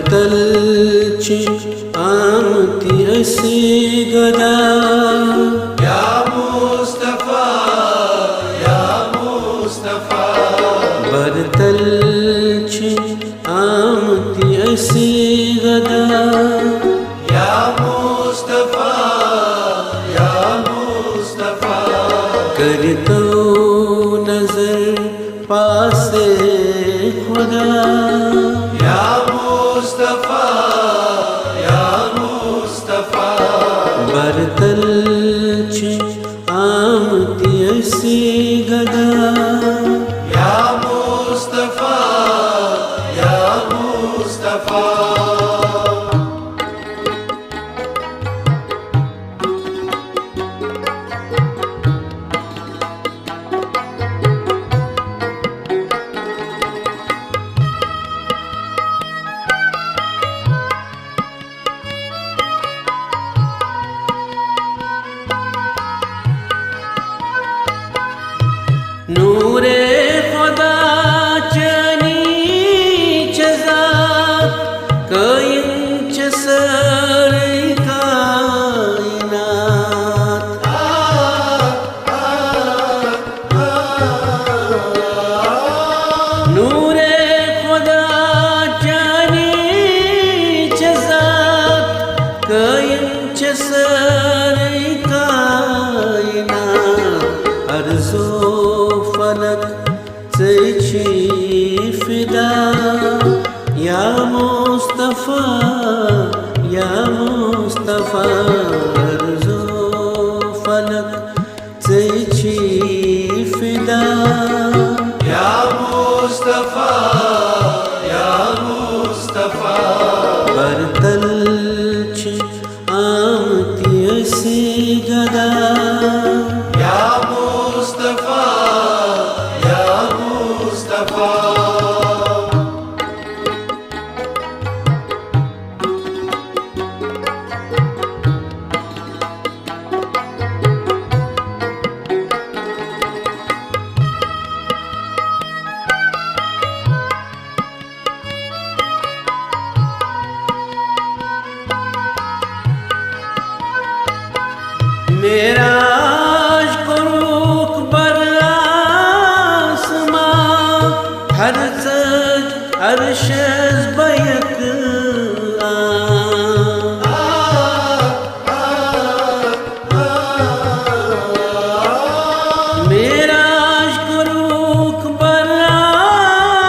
बरतलची आमती असी गदा या मुस्तफा या मुस्तफा बरतलची आमती असी गदा या मुस्तफा या मुस्तफा करतो नजर पासे खुदा या मुस्तफा या मुस्तफा बरतलची आमती असी गदा या मुस्तफा या मुस्तफा नूरे खुदा चनी चजा कयंच सारी कायनात नूरे खुदा चनी चजा कयंच सारी कायनात अर्ज़ो फलक चैची फिदा या मुस्तफा या मुस्तफा अर्ज़ो फलक चैची फिदा या मुस्तफा या मुस्तफा बरतलची आमती असी गदा या मुस्तफा या मुस्तफा मेरा अश्क बरआसमा हर सज अरशज बैक मेरा अश्क बरआसमा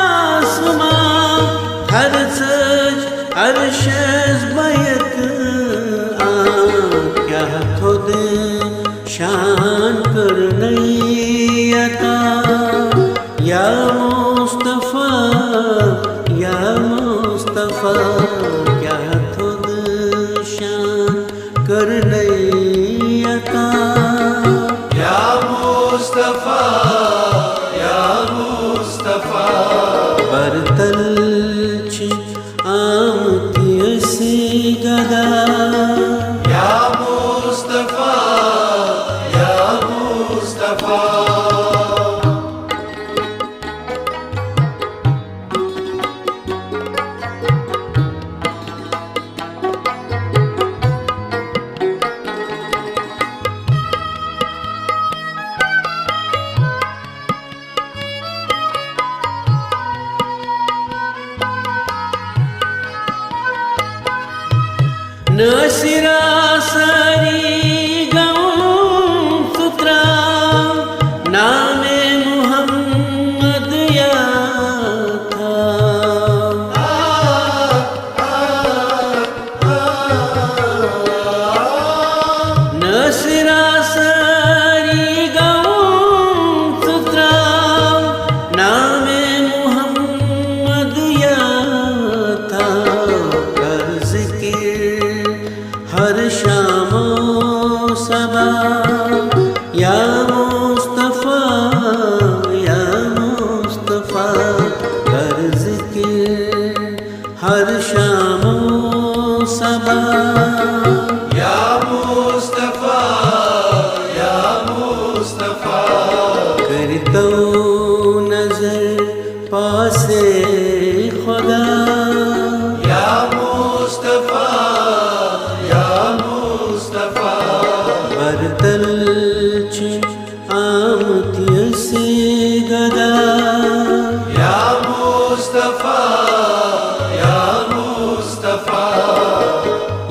हर सज अरशज बैक क्या खुद शान कर नहीं आता या मुस्तफा या मुस्तफा क्या खुद शान कर नहीं आता या मुस्तफा या मुस्तफा बरतलची आमती असी गदा या मुस्तफा या मुस्तफा नसिरा सारी गम सुत्रा नामे मुहम्मद या था नसिरा सारी गम सुत्रा नामे मुहम्मद या था कर्ज के हर शामो सबा या मुस्तफा या मुस्तफा कर्ज के हर शामो सबा या मुस्तफा या मुस्तफा करतो नजर पासे खुदा या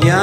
या